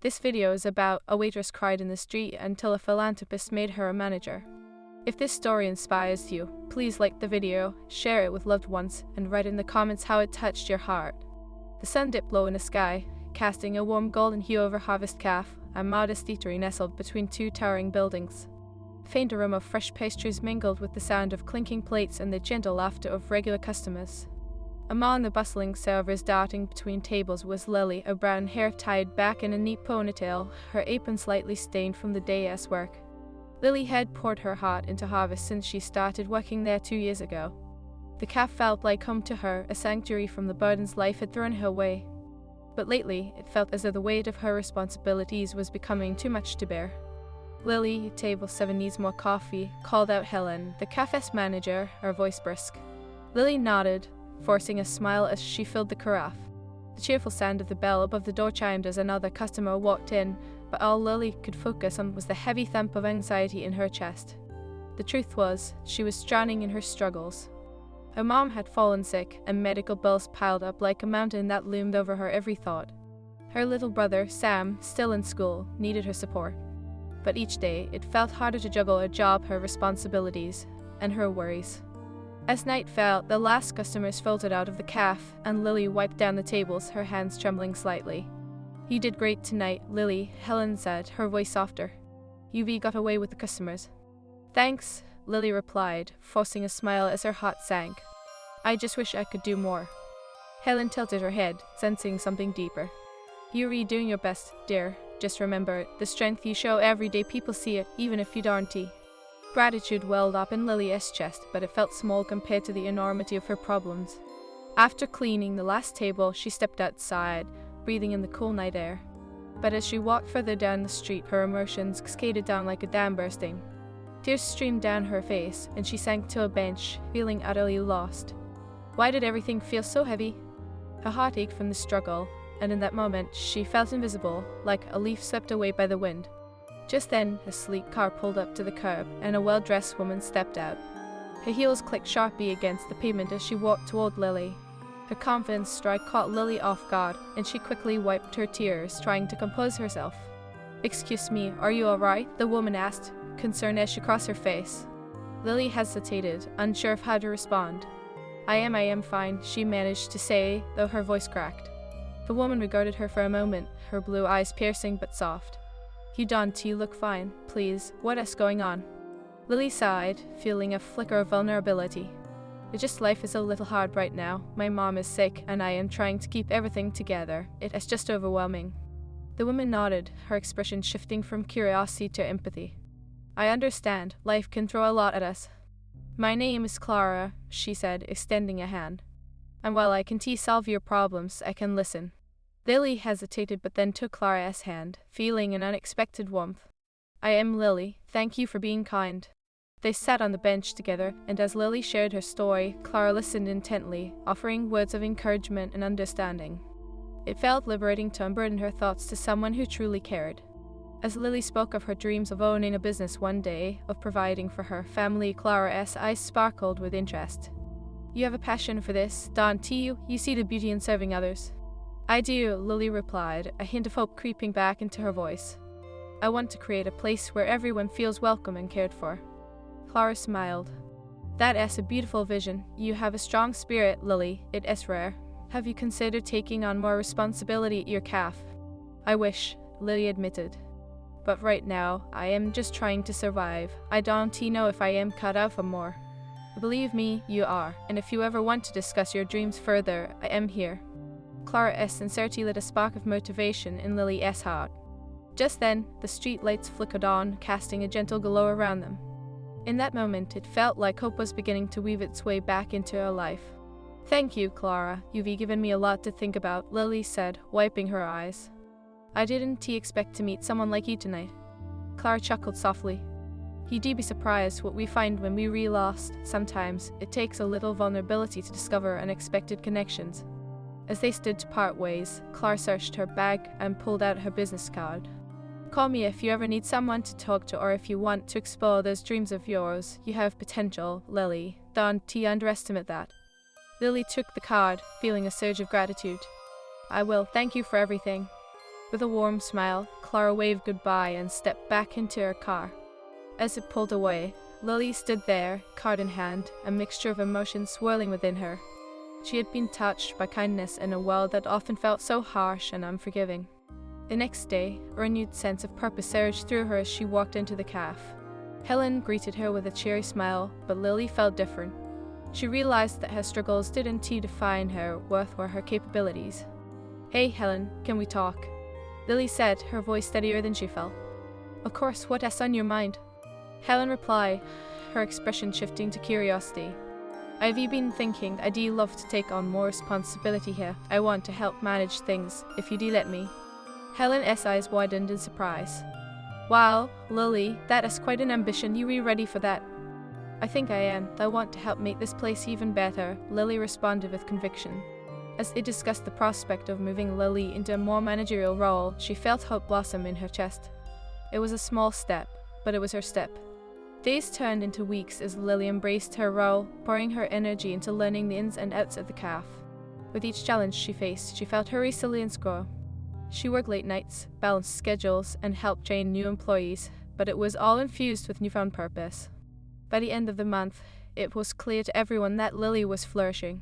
This video is about a waitress cried in the street until a philanthropist made her a manager. If this story inspires you, please like the video, share it with loved ones, and write in the comments how it touched your heart. The sun dipped low in the sky, casting a warm golden hue over Harvest Cafe, a modest eatery nestled between two towering buildings. A faint aroma of fresh pastries mingled with the sound of clinking plates and the gentle laughter of regular customers. Among the bustling servers darting between tables was Lily, her brown hair tied back in a neat ponytail, her apron slightly stained from the day's work. Lily had poured her heart into Harvest since she started working there 2 years ago. The cafe felt like home to her, a sanctuary from the burdens life had thrown her way. But lately, it felt as though the weight of her responsibilities was becoming too much to bear. "Lily, table 7 needs more coffee," called out Helen, the cafe's manager, her voice brisk. Lily nodded, forcing a smile as she filled the carafe. The cheerful sound of the bell above the door chimed as another customer walked in, but all Lily could focus on was the heavy thump of anxiety in her chest. The truth was, she was drowning in her struggles. Her mom had fallen sick, and medical bills piled up like a mountain that loomed over her every thought. Her little brother, Sam, still in school, needed her support. But each day, it felt harder to juggle her job, her responsibilities, and her worries. As night fell, the last customers filtered out of the cafe, and Lily wiped down the tables, her hands trembling slightly. "You did great tonight, Lily," Helen said, her voice softer. "You got away with the customers." "Thanks," Lily replied, forcing a smile as her heart sank. "I just wish I could do more." Helen tilted her head, sensing something deeper. "You're doing your best, dear. Just remember, the strength you show every day, people see it, even if you aren't." Gratitude welled up in Lily's chest, but it felt small compared to the enormity of her problems. After cleaning the last table, she stepped outside, breathing in the cool night air. But as she walked further down the street, her emotions cascaded down like a dam bursting. Tears streamed down her face, and she sank to a bench, feeling utterly lost. Why did everything feel so heavy? Her heart ached from the struggle, and in that moment, she felt invisible, like a leaf swept away by the wind. Just then, a sleek car pulled up to the curb, and a well-dressed woman stepped out. Her heels clicked sharply against the pavement as she walked toward Lily. Her confident stride caught Lily off guard, and she quickly wiped her tears, trying to compose herself. "Excuse me, are you all right?" the woman asked, concern as she crossed her face. Lily hesitated, unsure of how to respond. I am fine," she managed to say, though her voice cracked. The woman regarded her for a moment, her blue eyes piercing but soft. You look fine. Please, what is going on?" Lily sighed, feeling a flicker of vulnerability. "It's just life is a little hard right now. My mom is sick, and I am trying to keep everything together. It's just overwhelming." The woman nodded, her expression shifting from curiosity to empathy. "I understand. Life can throw a lot at us." "My name is Clara," she said, extending a hand. "And while I can solve your problems, I can listen." Lily hesitated but then took Clara's hand, feeling an unexpected warmth. "I am Lily. Thank you for being kind." They sat on the bench together, and as Lily shared her story, Clara listened intently, offering words of encouragement and understanding. It felt liberating to unburden her thoughts to someone who truly cared. As Lily spoke of her dreams of owning a business one day, of providing for her family, Clara's eyes sparkled with interest. "You have a passion for this, don't you? You see the beauty in serving others." "I do," Lily replied, a hint of hope creeping back into her voice. "I want to create a place where everyone feels welcome and cared for." Clara smiled. "That is a beautiful vision. You have a strong spirit, Lily. It is rare. Have you considered taking on more responsibility at your cafe?" "I wish," Lily admitted. "But right now, I am just trying to survive. I don't know if I am cut out for more." "Believe me, you are, and if you ever want to discuss your dreams further, I am here." Clara's sincerity lit a spark of motivation in Lily's heart. Just then, the street lights flickered on, casting a gentle glow around them. In that moment, it felt like hope was beginning to weave its way back into her life. "Thank you, Clara. You've given me a lot to think about," Lily said, wiping her eyes. "I didn't expect to meet someone like you tonight." Clara chuckled softly. "You'd be surprised what we find when we're lost. Sometimes, it takes a little vulnerability to discover unexpected connections." As they stood to part ways, Clara searched her bag and pulled out her business card. "Call me if you ever need someone to talk to or if you want to explore those dreams of yours. You have potential, Lily. Don't underestimate that." Lily took the card, feeling a surge of gratitude. "I will. Thank you for everything." With a warm smile, Clara waved goodbye and stepped back into her car. As it pulled away, Lily stood there, card in hand, a mixture of emotions swirling within her. She had been touched by kindness in a world that often felt so harsh and unforgiving. The next day, a renewed sense of purpose surged through her as she walked into the cafe. Helen greeted her with a cheery smile, but Lily felt different. She realized that her struggles didn't define her worth or her capabilities. "Hey, Helen, can we talk?" Lily said, her voice steadier than she felt. "Of course, what is on your mind?" Helen replied, her expression shifting to curiosity. "I've been thinking I'd love to take on more responsibility here. I want to help manage things, if you do let me." Helen's eyes widened in surprise. "Wow, Lily, that is quite an ambition. You be ready for that?" "I think I am. I want to help make this place even better," Lily responded with conviction. As they discussed the prospect of moving Lily into a more managerial role, she felt hope blossom in her chest. It was a small step, but it was her step. Days turned into weeks as Lily embraced her role, pouring her energy into learning the ins and outs of the cafe. With each challenge she faced, she felt her resilience grow. She worked late nights, balanced schedules, and helped train new employees, but it was all infused with newfound purpose. By the end of the month, it was clear to everyone that Lily was flourishing.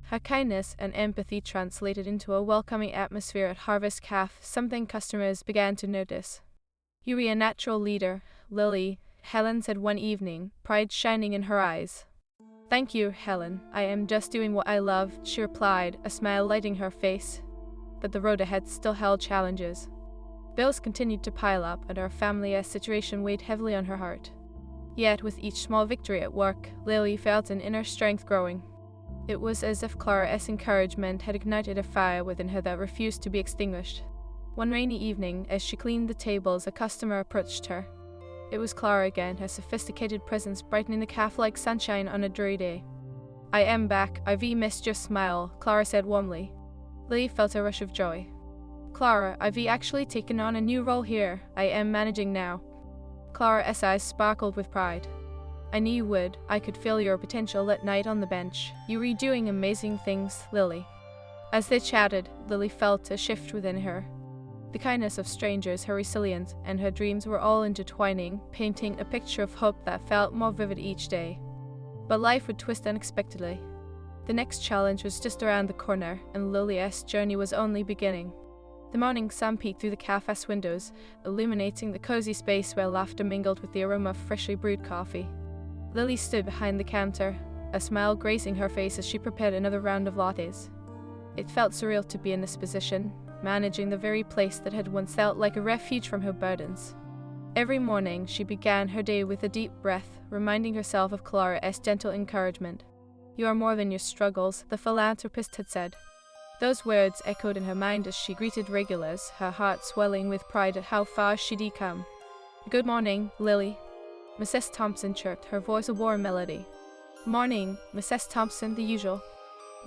Her kindness and empathy translated into a welcoming atmosphere at Harvest Cafe, something customers began to notice. "You're a natural leader, Lily," Helen said one evening, pride shining in her eyes. "Thank you, Helen. I am just doing what I love," she replied, a smile lighting her face. But the road ahead still held challenges. Bills continued to pile up, and her family's situation weighed heavily on her heart. Yet, with each small victory at work, Lily felt an inner strength growing. It was as if Clara's encouragement had ignited a fire within her that refused to be extinguished. One rainy evening, as she cleaned the tables, a customer approached her. It was Clara again, her sophisticated presence brightening the cafe like sunshine on a dreary day. "I am back. I've missed your smile," Clara said warmly. Lily felt a rush of joy. "Clara, I've actually taken on a new role here. I am managing now." Clara's eyes sparkled with pride. "I knew you would. I could feel your potential that night on the bench. You were doing amazing things, Lily." As they chatted, Lily felt a shift within her. The kindness of strangers, her resilience, and her dreams were all intertwining, painting a picture of hope that felt more vivid each day. But life would twist unexpectedly. The next challenge was just around the corner, and Lily's journey was only beginning. The morning sun peeked through the cafe's windows, illuminating the cozy space where laughter mingled with the aroma of freshly brewed coffee. Lily stood behind the counter, a smile gracing her face as she prepared another round of lattes. It felt surreal to be in this position, managing the very place that had once felt like a refuge from her burdens. Every morning, she began her day with a deep breath, reminding herself of Clara's gentle encouragement. "You are more than your struggles," the philanthropist had said. Those words echoed in her mind as she greeted regulars, her heart swelling with pride at how far she'd come. "Good morning, Lily," Mrs. Thompson chirped, her voice a warm melody. "Morning, Mrs. Thompson, the usual,"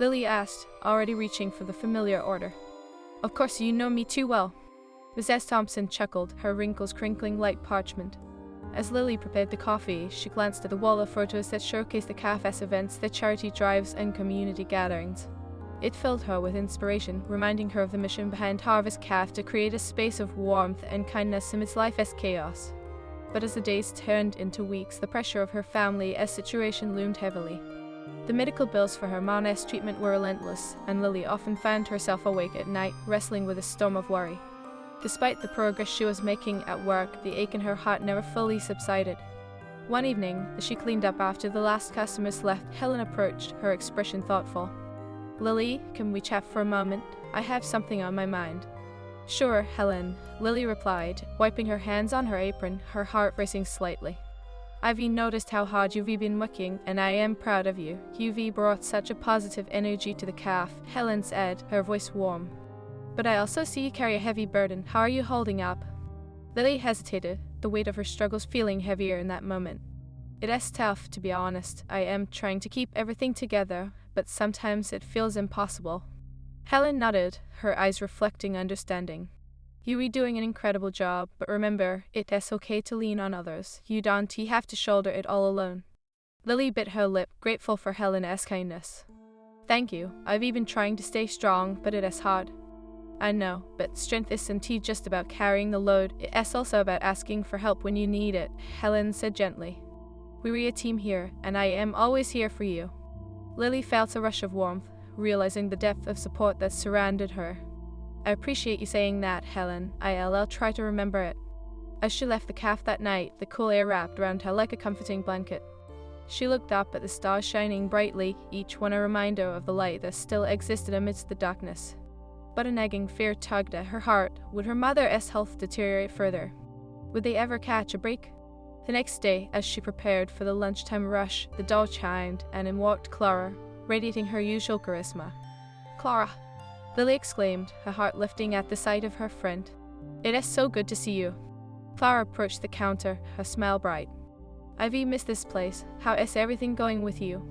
Lily asked, already reaching for the familiar order. "Of course you know me too well." Mrs. Thompson chuckled, her wrinkles crinkling like parchment. As Lily prepared the coffee, she glanced at the wall of photos that showcased the cafe's events, their charity drives, and community gatherings. It filled her with inspiration, reminding her of the mission behind Harvest Cafe to create a space of warmth and kindness amidst life's chaos. But as the days turned into weeks, the pressure of her family's situation loomed heavily. The medical bills for her mom's treatment were relentless, and Lily often found herself awake at night, wrestling with a storm of worry. Despite the progress she was making at work, the ache in her heart never fully subsided. One evening, as she cleaned up after the last customers left, Helen approached, her expression thoughtful. "Lily, can we chat for a moment? I have something on my mind." "Sure, Helen," Lily replied, wiping her hands on her apron, her heart racing slightly. "I've noticed how hard you've been working, and I am proud of you. You've brought such a positive energy to the cafe," Helen said, her voice warm. "But I also see you carry a heavy burden. How are you holding up?" Lily hesitated, the weight of her struggles feeling heavier in that moment. "It is tough, to be honest. I am trying to keep everything together, but sometimes it feels impossible." Helen nodded, her eyes reflecting understanding. "You are doing an incredible job, but remember, it is okay to lean on others. You don't have to shoulder it all alone." Lily bit her lip, grateful for Helen's kindness. "Thank you. I've been trying to stay strong, but it is hard." I know, but strength isn't just about carrying the load, it's also about asking for help when you need it, Helen said gently. We're a team here, and I am always here for you. Lily felt a rush of warmth, realizing the depth of support that surrounded her. I appreciate you saying that, Helen. I'll try to remember it. As she left the cafe that night, the cool air wrapped around her like a comforting blanket. She looked up at the stars shining brightly, each one a reminder of the light that still existed amidst the darkness. But a nagging fear tugged at her heart. Would her mother's health deteriorate further? Would they ever catch a break? The next day, as she prepared for the lunchtime rush, the door chimed, and in walked Clara, radiating her usual charisma. Clara! Lily exclaimed, her heart lifting at the sight of her friend. It is so good to see you. Clara approached the counter, her smile bright. I've missed this place. How is everything going with you?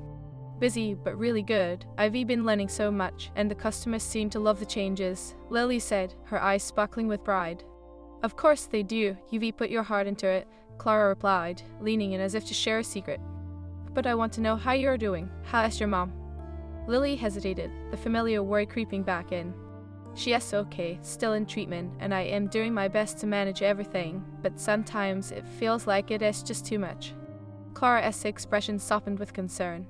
Busy, but really good. I've been learning so much, and the customers seem to love the changes, Lily said, her eyes sparkling with pride. Of course they do. You've put your heart into it, Clara replied, leaning in as if to share a secret. But I want to know how you're doing. How is your mom? Lily hesitated, the familiar worry creeping back in. She is okay, still in treatment, and I am doing my best to manage everything, but sometimes it feels like it is just too much. Clara's expression softened with concern.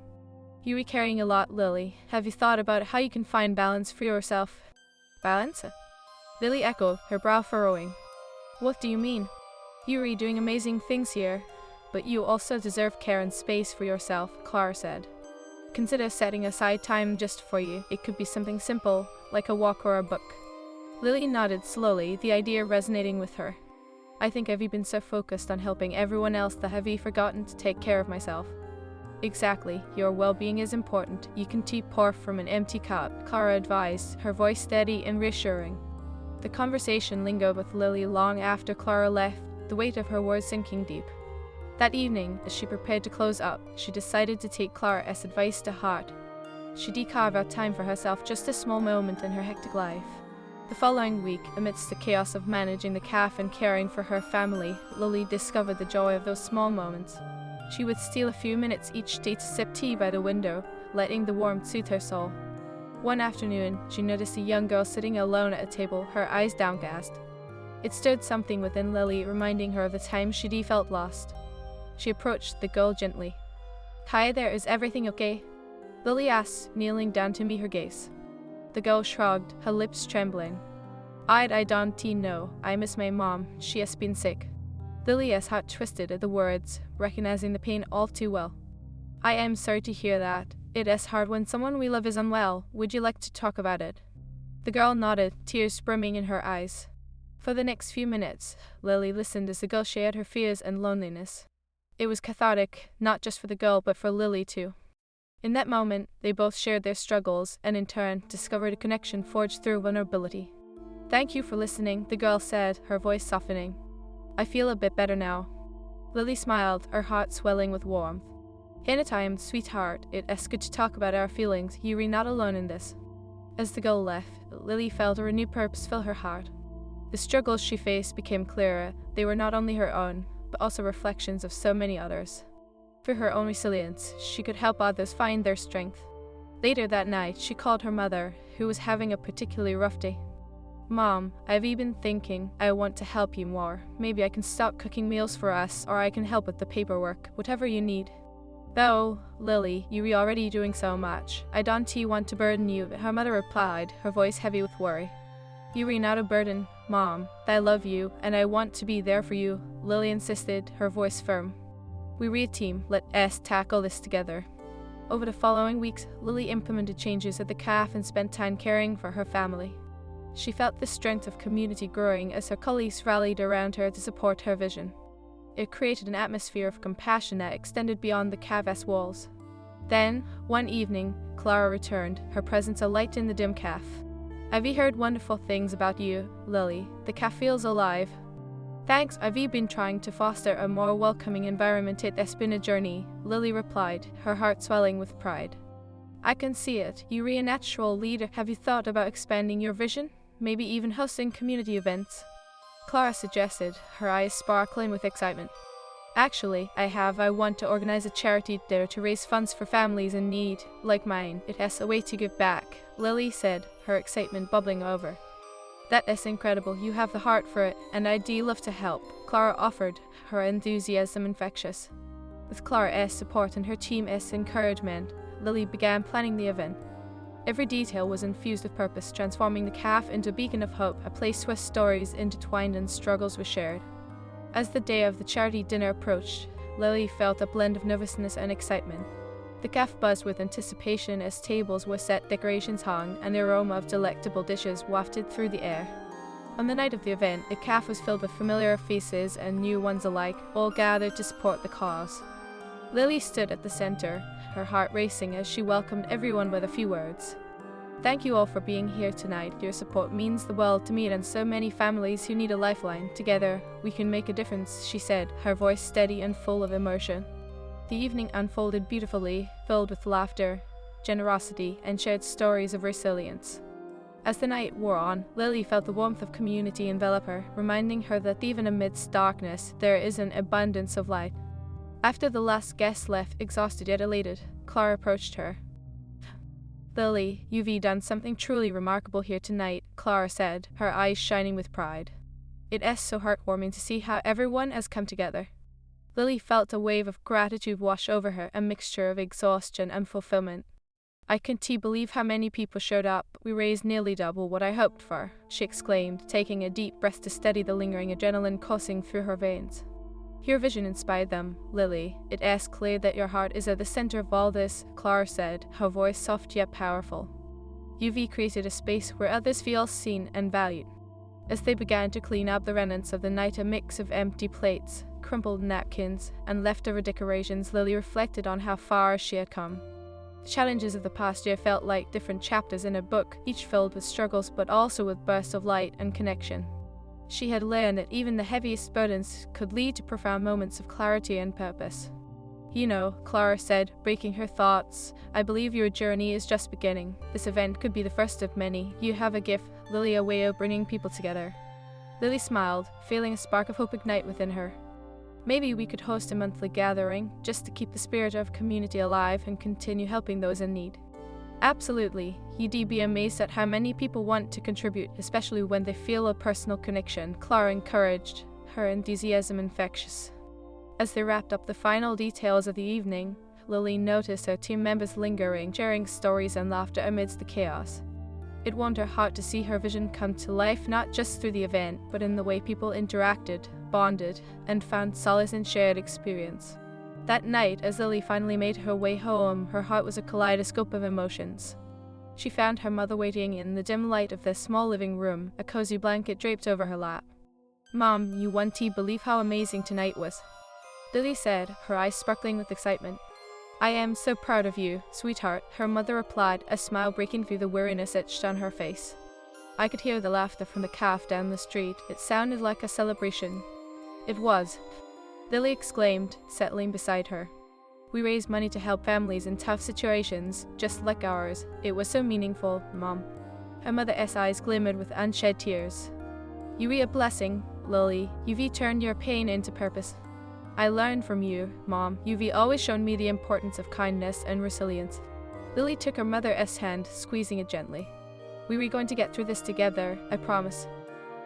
You are carrying a lot, Lily. Have you thought about how you can find balance for yourself? Balance? Lily echoed, her brow furrowing. What do you mean? You are doing amazing things here, but you also deserve care and space for yourself, Clara said. Consider setting aside time just for you. It could be something simple, like a walk or a book. Lily nodded slowly, the idea resonating with her. I think I've been so focused on helping everyone else that I've forgotten to take care of myself. Exactly, your well-being is important. You can pour from an empty cup, Clara advised, her voice steady and reassuring. The conversation lingered with Lily long after Clara left, the weight of her words sinking deep. That evening, as she prepared to close up, she decided to take Clara's advice to heart. She did carve out time for herself, just a small moment in her hectic life. The following week, amidst the chaos of managing the cafe and caring for her family, Lily discovered the joy of those small moments. She would steal a few minutes each day to sip tea by the window, letting the warmth soothe her soul. One afternoon, she noticed a young girl sitting alone at a table, her eyes downcast. It stirred something within Lily, reminding her of the times she'd felt lost. She approached the girl gently. Hi there, is everything okay? Lily asked, kneeling down to meet her gaze. The girl shrugged, her lips trembling. I don't know. I miss my mom. She has been sick. Lily's heart twisted at the words, recognizing the pain all too well. I am sorry to hear that. It is hard when someone we love is unwell. Would you like to talk about it? The girl nodded, tears brimming in her eyes. For the next few minutes, Lily listened as the girl shared her fears and loneliness. It was cathartic, not just for the girl, but for Lily too. In that moment, they both shared their struggles, and in turn, discovered a connection forged through vulnerability. Thank you for listening, the girl said, her voice softening. I feel a bit better now. Lily smiled, her heart swelling with warmth. Anytime, sweetheart, it is good to talk about our feelings. You are not alone in this. As the girl left, Lily felt a renewed purpose fill her heart. The struggles she faced became clearer. They were not only her own, but also reflections of so many others. Through her own resilience, she could help others find their strength. Later that night, she called her mother, who was having a particularly rough day. Mom, I've been thinking I want to help you more. Maybe I can start cooking meals for us, or I can help with the paperwork, whatever you need. Oh, Lily, you're already doing so much. I don't want to burden you, her mother replied, her voice heavy with worry. You're not a burden, Mom. I love you, and I want to be there for you, Lily insisted, her voice firm. We're a team. Let us tackle this together. Over the following weeks, Lily implemented changes at the cafe and spent time caring for her family. She felt the strength of community growing as her colleagues rallied around her to support her vision. It created an atmosphere of compassion that extended beyond the cafe's walls. Then, one evening, Clara returned, her presence alight in the dim cafe. I've heard wonderful things about you, Lily. The cafe feels alive. Thanks, I've been trying to foster a more welcoming environment. It has been a journey, Lily replied, her heart swelling with pride. I can see it. You're a natural leader. Have you thought about expanding your vision? Maybe even hosting community events? Clara suggested, her eyes sparkling with excitement. Actually, I want to organize a charity dinner to raise funds for families in need, like mine. It has a way to give back, Lily said, her excitement bubbling over. That is incredible. You have the heart for it, and I'd love to help, Clara offered, her enthusiasm infectious. With Clara's support and her team's encouragement, Lily began planning the event. Every detail was infused with purpose, transforming the cafe into a beacon of hope, a place where stories intertwined and struggles were shared. As the day of the charity dinner approached, Lily felt a blend of nervousness and excitement. The cafe buzzed with anticipation as tables were set, decorations hung, and the aroma of delectable dishes wafted through the air. On the night of the event, the cafe was filled with familiar faces and new ones alike, all gathered to support the cause. Lily stood at the center, her heart racing as she welcomed everyone with a few words. Thank you all for being here tonight. Your support means the world to me and so many families who need a lifeline. Together, we can make a difference, she said, her voice steady and full of emotion. The evening unfolded beautifully, filled with laughter, generosity, and shared stories of resilience. As the night wore on, Lily felt the warmth of community envelop her, reminding her that even amidst darkness, there is an abundance of light. After the last guest left, exhausted yet elated, Clara approached her. Lily, you've done something truly remarkable here tonight, Clara said, her eyes shining with pride. It is so heartwarming to see how everyone has come together. Lily felt a wave of gratitude wash over her, a mixture of exhaustion and fulfillment. I can't believe how many people showed up. We raised nearly double what I hoped for, she exclaimed, taking a deep breath to steady the lingering adrenaline coursing through her veins. Your vision inspired them, Lily. It is clear that your heart is at the center of all this, Clara said, her voice soft yet powerful. You've created a space where others feel seen and valued. As they began to clean up the remnants of the night, a mix of empty plates, crumpled napkins, and leftover decorations, Lily reflected on how far she had come. The challenges of the past year felt like different chapters in a book, each filled with struggles but also with bursts of light and connection. She had learned that even the heaviest burdens could lead to profound moments of clarity and purpose. You know, Clara said, breaking her thoughts, I believe your journey is just beginning. This event could be the first of many. You have a gift, Lily, a way of bringing people together. Lily smiled, feeling a spark of hope ignite within her. Maybe we could host a monthly gathering, just to keep the spirit of community alive and continue helping those in need. Absolutely. You'd be amazed at how many people want to contribute, especially when they feel a personal connection, Clara encouraged, her enthusiasm infectious. As they wrapped up the final details of the evening, Lily noticed her team members lingering, sharing stories and laughter amidst the chaos. It warmed her heart to see her vision come to life, not just through the event, but in the way people interacted, bonded, and found solace in shared experience. That night, as Lily finally made her way home, her heart was a kaleidoscope of emotions. She found her mother waiting in the dim light of their small living room, a cozy blanket draped over her lap. Mom, you won't believe how amazing tonight was, Lily said, her eyes sparkling with excitement. I am so proud of you, sweetheart, her mother replied, a smile breaking through the weariness etched on her face. I could hear the laughter from the cafe down the street. It sounded like a celebration. It was, Lily exclaimed, settling beside her. We raised money to help families in tough situations, just like ours. It was so meaningful, Mom. Her mother's eyes glimmered with unshed tears. You are a blessing, Lily. You've turned your pain into purpose. I learned from you, Mom. You've always shown me the importance of kindness and resilience. Lily took her mother's hand, squeezing it gently. We were going to get through this together, I promise.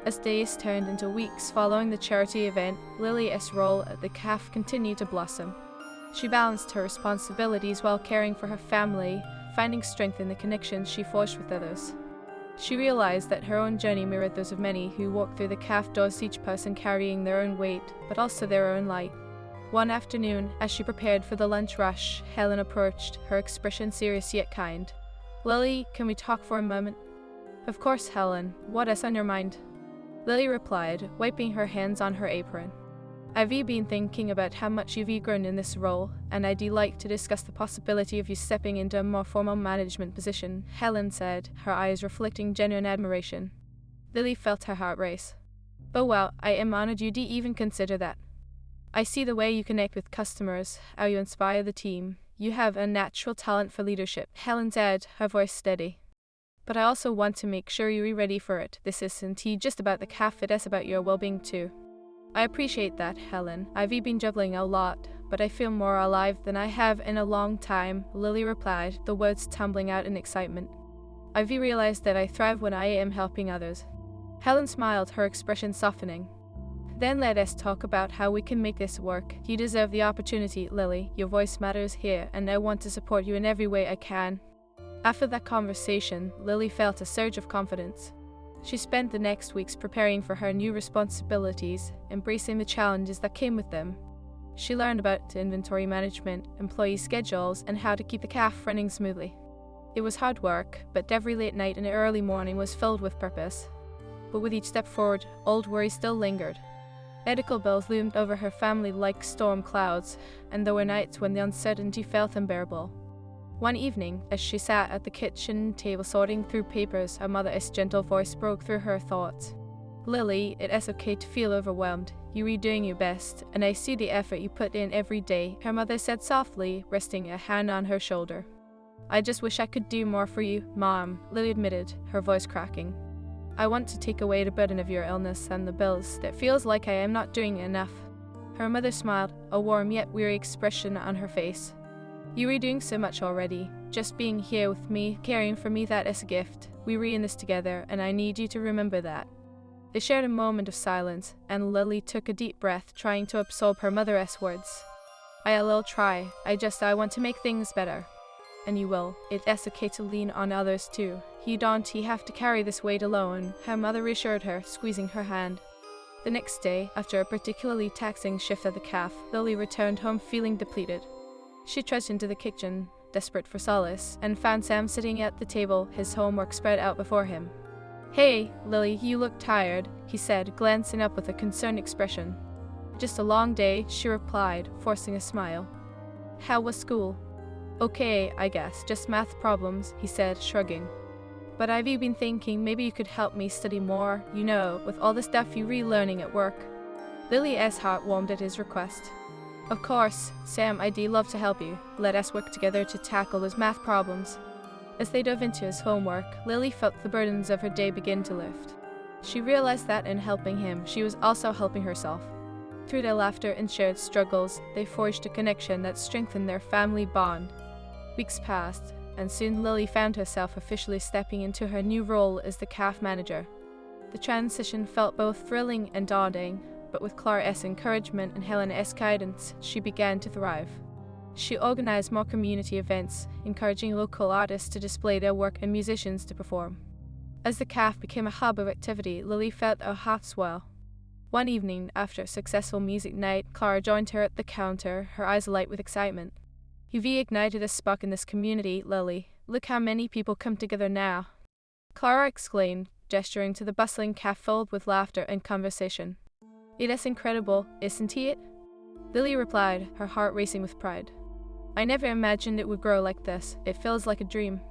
As days turned into weeks following the charity event, Lily's role at the cafe continued to blossom. She balanced her responsibilities while caring for her family, finding strength in the connections she forged with others. She realized that her own journey mirrored those of many who walked through the cafe doors, each person carrying their own weight, but also their own light. One afternoon, as she prepared for the lunch rush, Helen approached, her expression serious yet kind. Lily, can we talk for a moment? Of course, Helen. What is on your mind? Lily replied, wiping her hands on her apron. I've been thinking about how much you've grown in this role, and I'd like to discuss the possibility of you stepping into a more formal management position, Helen said, her eyes reflecting genuine admiration. Lily felt her heart race. Oh well, I am honored you'd even consider that. I see the way you connect with customers, how you inspire the team. You have a natural talent for leadership, Helen said, her voice steady. But I also want to make sure you're ready for it. This isn't just about the cafe, it is about your well-being too. I appreciate that, Helen. I've been juggling a lot, but I feel more alive than I have in a long time, Lily replied, the words tumbling out in excitement. I've realized that I thrive when I am helping others. Helen smiled, her expression softening. Then let us talk about how we can make this work. You deserve the opportunity, Lily. Your voice matters here, and I want to support you in every way I can. After that conversation, Lily felt a surge of confidence. She spent the next weeks preparing for her new responsibilities, embracing the challenges that came with them. She learned about inventory management, employee schedules, and how to keep the cafe running smoothly. It was hard work, but every late night and early morning was filled with purpose. But with each step forward, old worries still lingered. Medical bills loomed over her family like storm clouds, and there were nights when the uncertainty felt unbearable. One evening, as she sat at the kitchen table sorting through papers, her mother's gentle voice broke through her thoughts. Lily, it is okay to feel overwhelmed. You are doing your best, and I see the effort you put in every day, her mother said softly, resting a hand on her shoulder. I just wish I could do more for you, Mom, Lily admitted, her voice cracking. I want to take away the burden of your illness and the bills. That feels like I am not doing enough. Her mother smiled, a warm yet weary expression on her face. You are doing so much already. Just being here with me, caring for me, that is a gift. We are in this together, and I need you to remember that. They shared a moment of silence, and Lily took a deep breath, trying to absorb her mother's words. I'll try. I want to make things better. And you will. It is okay to lean on others too. You don't have to carry this weight alone, her mother reassured her, squeezing her hand. The next day, after a particularly taxing shift at the cafe, Lily returned home feeling depleted. She trudged into the kitchen, desperate for solace, and found Sam sitting at the table, his homework spread out before him. Hey, Lily, you look tired, he said, glancing up with a concerned expression. Just a long day, she replied, forcing a smile. How was school? Okay, I guess, just math problems, he said, shrugging. But I've been thinking maybe you could help me study more, with all the stuff you're relearning at work. Lily's heart warmed at his request. Of course, Sam, I'd love to help you. Let us work together to tackle those math problems. As they dove into his homework, Lily felt the burdens of her day begin to lift. She realized that in helping him, she was also helping herself. Through their laughter and shared struggles, they forged a connection that strengthened their family bond. Weeks passed, and soon Lily found herself officially stepping into her new role as the cafe manager. The transition felt both thrilling and daunting, but with Clara's encouragement and Helen's guidance, she began to thrive. She organized more community events, encouraging local artists to display their work and musicians to perform. As the cafe became a hub of activity, Lily felt her heart swell. One evening, after a successful music night, Clara joined her at the counter, her eyes alight with excitement. You've ignited a spark in this community, Lily. Look how many people come together now. Clara exclaimed, gesturing to the bustling cafe filled with laughter and conversation. It is incredible, isn't it? Lily replied, her heart racing with pride. I never imagined it would grow like this. It feels like a dream.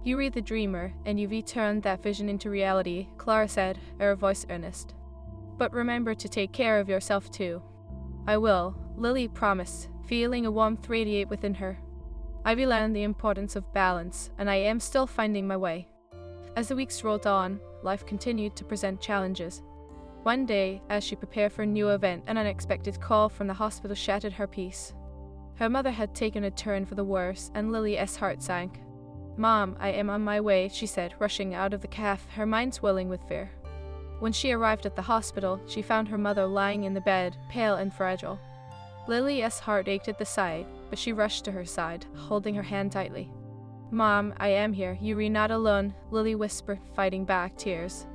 You are the dreamer, and you've turned that vision into reality, Clara said, her voice earnest. But remember to take care of yourself too. I will, Lily promised, feeling a warmth radiate within her. I've learned the importance of balance, and I am still finding my way. As the weeks rolled on, life continued to present challenges. One day, as she prepared for a new event, an unexpected call from the hospital shattered her peace. Her mother had taken a turn for the worse, and Lily's heart sank. Mom, I am on my way, she said, rushing out of the cafe, her mind swelling with fear. When she arrived at the hospital, she found her mother lying in the bed, pale and fragile. Lily's heart ached at the sight, but she rushed to her side, holding her hand tightly. Mom, I am here. You are not alone, Lily whispered, fighting back tears.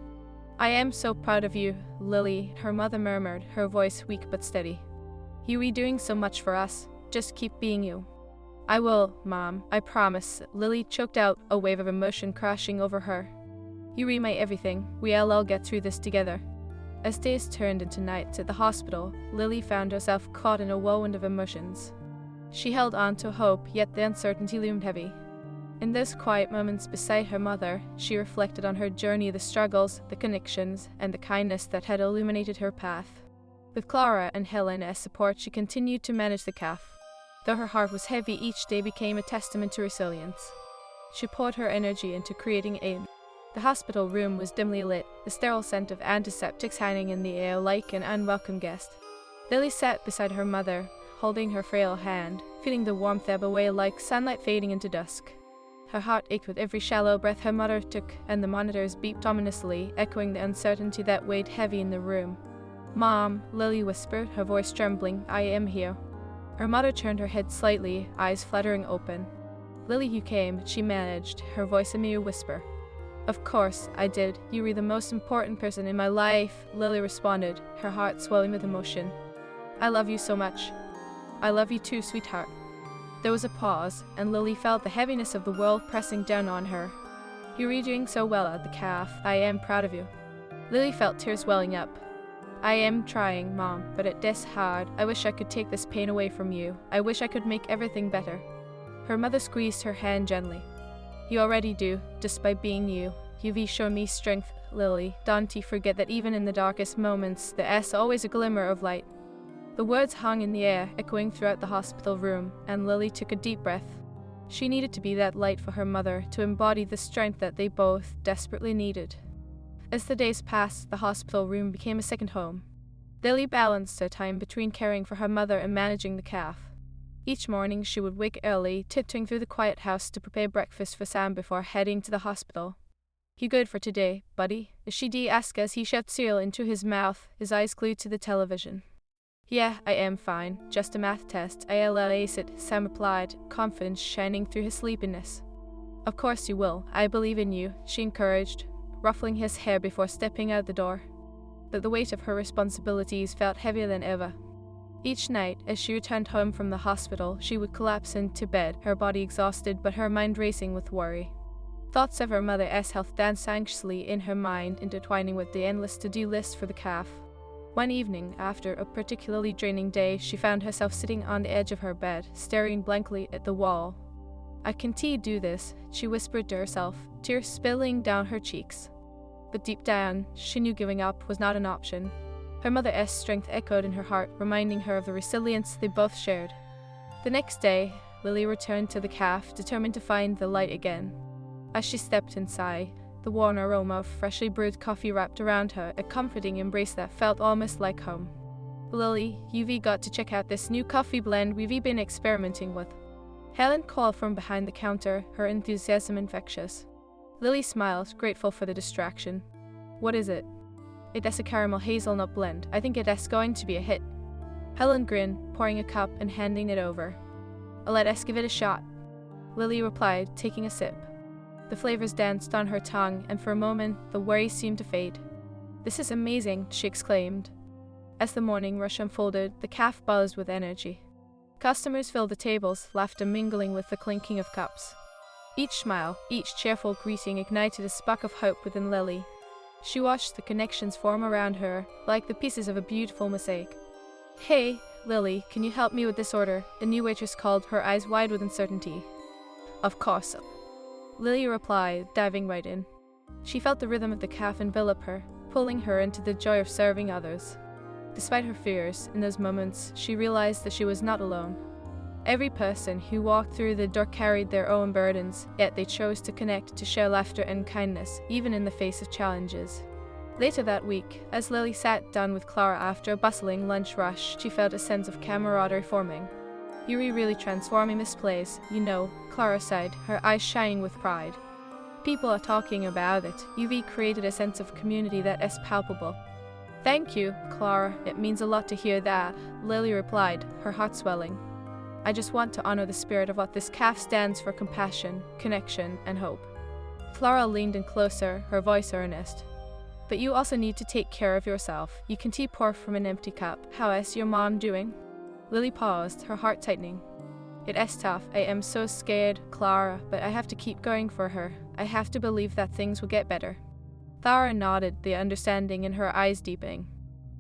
I am so proud of you, Lily, her mother murmured, her voice weak but steady. You are doing so much for us. Just keep being you. I will, Mom, I promise, Lily choked out, a wave of emotion crashing over her. You are my everything. We'll all get through this together. As days turned into nights at the hospital, Lily found herself caught in a whirlwind of emotions. She held on to hope, yet the uncertainty loomed heavy. In those quiet moments beside her mother, she reflected on her journey, the struggles, the connections, and the kindness that had illuminated her path. With Clara and Helen as support, she continued to manage the cafe. Though her heart was heavy, each day became a testament to resilience. She poured her energy into creating aid. The hospital room was dimly lit, the sterile scent of antiseptics hanging in the air like an unwelcome guest. Lily sat beside her mother, holding her frail hand, feeling the warmth ebb away like sunlight fading into dusk. Her heart ached with every shallow breath her mother took, and the monitors beeped ominously, echoing the uncertainty that weighed heavy in the room. "Mom," Lily whispered, her voice trembling, "I am here." Her mother turned her head slightly, eyes fluttering open. "Lily, you came," she managed, her voice a mere whisper. "Of course, I did. You were the most important person in my life," Lily responded, her heart swelling with emotion. "I love you so much." "I love you too, sweetheart." There was a pause, and Lily felt the heaviness of the world pressing down on her. "You're doing so well at the calf. I am proud of you." Lily felt tears welling up. "I am trying, Mom, but it is hard. I wish I could take this pain away from you. I wish I could make everything better." Her mother squeezed her hand gently. "You already do, just by being you. You've shown me strength, Lily. Don't you forget that even in the darkest moments, there's always a glimmer of light." The words hung in the air, echoing throughout the hospital room, and Lily took a deep breath. She needed to be that light for her mother, to embody the strength that they both desperately needed. As the days passed, the hospital room became a second home. Lily balanced her time between caring for her mother and managing the calf. Each morning she would wake early, tiptoeing through the quiet house to prepare breakfast for Sam before heading to the hospital. "You good for today, buddy?" She asked as he shoved cereal into his mouth, his eyes glued to the television. "Yeah, I am fine. Just a math test. I'll ace it," Sam replied, confidence shining through his sleepiness. "Of course you will. I believe in you," she encouraged, ruffling his hair before stepping out the door. But the weight of her responsibilities felt heavier than ever. Each night, as she returned home from the hospital, she would collapse into bed, her body exhausted but her mind racing with worry. Thoughts of her mother's health danced anxiously in her mind, intertwining with the endless to-do list for the calf. One evening, after a particularly draining day, she found herself sitting on the edge of her bed, staring blankly at the wall. "I can't do this," she whispered to herself, tears spilling down her cheeks. But deep down, she knew giving up was not an option. Her mother's strength echoed in her heart, reminding her of the resilience they both shared. The next day, Lily returned to the calf, determined to find the light again. As she stepped inside, the warm aroma of freshly brewed coffee wrapped around her, a comforting embrace that felt almost like home. "Lily, you've got to check out this new coffee blend we've been experimenting with." Helen called from behind the counter, her enthusiasm infectious. Lily smiled, grateful for the distraction. "What is it?" "It is a caramel hazelnut blend. I think it is going to be a hit." Helen grinned, pouring a cup and handing it over. "Let us give it a shot," Lily replied, taking a sip. The flavors danced on her tongue, and for a moment, the worry seemed to fade. "This is amazing," she exclaimed. As the morning rush unfolded, the calf buzzed with energy. Customers filled the tables, laughter mingling with the clinking of cups. Each smile, each cheerful greeting ignited a spark of hope within Lily. She watched the connections form around her, like the pieces of a beautiful mosaic. "Hey, Lily, can you help me with this order?" a new waitress called, her eyes wide with uncertainty. "Of course," Lily replied, diving right in. She felt the rhythm of the calf envelop her, pulling her into the joy of serving others. Despite her fears, in those moments, she realized that she was not alone. Every person who walked through the door carried their own burdens, yet they chose to connect, to share laughter and kindness, even in the face of challenges. Later that week, as Lily sat down with Clara after a bustling lunch rush, she felt a sense of camaraderie forming. "You're really transforming this place, you know," Clara sighed, her eyes shining with pride. "People are talking about it. You've created a sense of community that is palpable." "Thank you, Clara. It means a lot to hear that," Lily replied, her heart swelling. "I just want to honor the spirit of what this calf stands for: compassion, connection, and hope." Clara leaned in closer, her voice earnest. "But you also need to take care of yourself. You can pour from an empty cup. How is your mom doing?" Lily paused, her heart tightening. "It is tough. I am so scared, Clara, but I have to keep going for her. I have to believe that things will get better." Clara nodded, the understanding in her eyes deepening.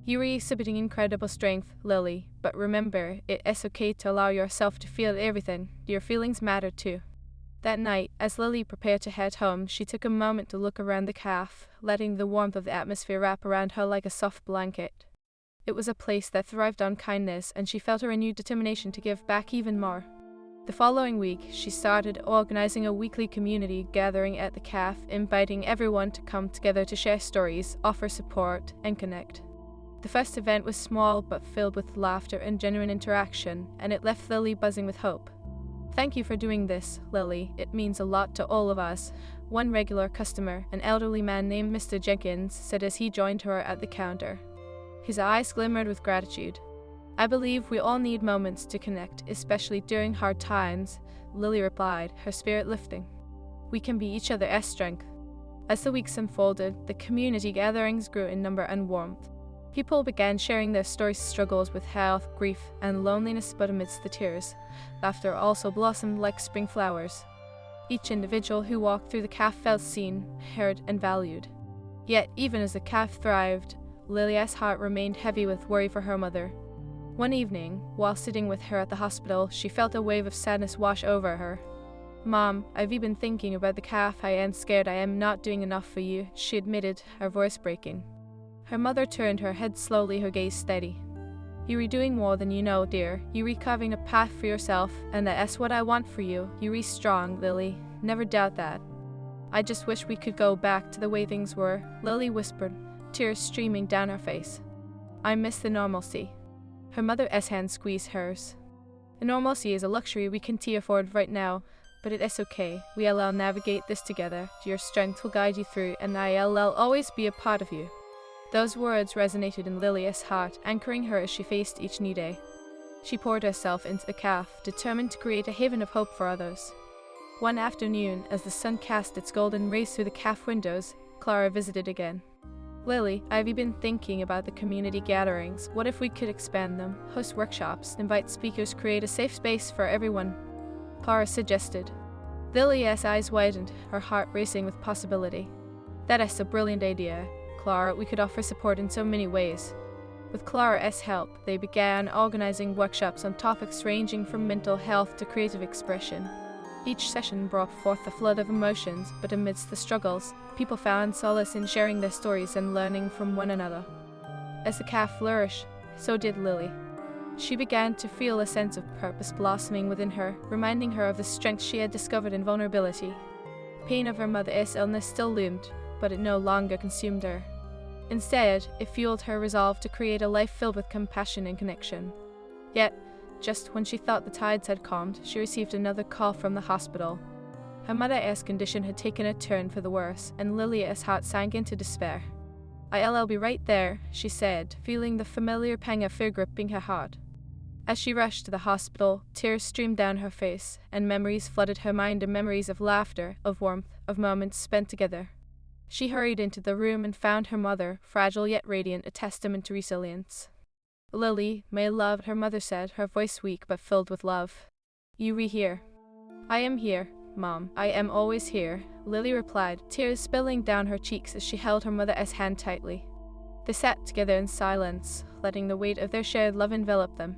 "You're exhibiting incredible strength, Lily, but remember, it is okay to allow yourself to feel everything. Your feelings matter too." That night, as Lily prepared to head home, she took a moment to look around the calf, letting the warmth of the atmosphere wrap around her like a soft blanket. It was a place that thrived on kindness, and she felt a renewed determination to give back even more. The following week, she started organizing a weekly community gathering at the calf, inviting everyone to come together to share stories, offer support, and connect. The first event was small but filled with laughter and genuine interaction, and it left Lily buzzing with hope. "Thank you for doing this, Lily. It means a lot to all of us," one regular customer, an elderly man named Mr. Jenkins, said as he joined her at the counter. His eyes glimmered with gratitude. "I believe we all need moments to connect, especially during hard times," Lily replied, her spirit lifting. "We can be each other's strength." As the weeks unfolded, the community gatherings grew in number and warmth. People began sharing their stories, struggles with health, grief, and loneliness, but amidst the tears, laughter also blossomed like spring flowers. Each individual who walked through the cafe felt seen, heard, and valued. Yet, even as the cafe thrived, Lily's heart remained heavy with worry for her mother. One evening, while sitting with her at the hospital, she felt a wave of sadness wash over her. "Mom, I've been thinking about the cafe and scared I am not doing enough for you," she admitted, her voice breaking. Her mother turned her head slowly, her gaze steady. "You're doing more than you know, dear. You're carving a path for yourself, and that's what I want for you. You're strong, Lily. Never doubt that." "I just wish we could go back to the way things were," Lily whispered, tears streaming down her face. "I miss the normalcy." Her mother's hand squeezed hers. "The normalcy is a luxury we can't afford right now, but it's okay. We'll navigate this together. Your strength will guide you through, and I'll always be a part of you." Those words resonated in Lily's heart, anchoring her as she faced each new day. She poured herself into the cafe, determined to create a haven of hope for others. One afternoon, as the sun cast its golden rays through the cafe windows, Clara visited again. "Lily, I've been thinking about the community gatherings. What if we could expand them, host workshops, invite speakers, create a safe space for everyone?" Clara suggested. Lily's eyes widened, her heart racing with possibility. "That is a brilliant idea, Clara. We could offer support in so many ways." With Clara's help, they began organizing workshops on topics ranging from mental health to creative expression. Each session brought forth a flood of emotions, but amidst the struggles, people found solace in sharing their stories and learning from one another. As the cafe flourished, so did Lily. She began to feel a sense of purpose blossoming within her, reminding her of the strength she had discovered in vulnerability. The pain of her mother's illness still loomed, but it no longer consumed her. Instead, it fueled her resolve to create a life filled with compassion and connection. Yet, just when she thought the tides had calmed, she received another call from the hospital. Her mother's condition had taken a turn for the worse, and Lily's heart sank into despair. "I'll be right there," she said, feeling the familiar pang of fear gripping her heart. As she rushed to the hospital, tears streamed down her face, and memories flooded her mind, memories of laughter, of warmth, of moments spent together. She hurried into the room and found her mother, fragile yet radiant, a testament to resilience. "Lily, my love," her mother said, her voice weak but filled with love. "You are here." "I am here, Mom. I am always here," Lily replied, tears spilling down her cheeks as she held her mother's hand tightly. They sat together in silence, letting the weight of their shared love envelop them.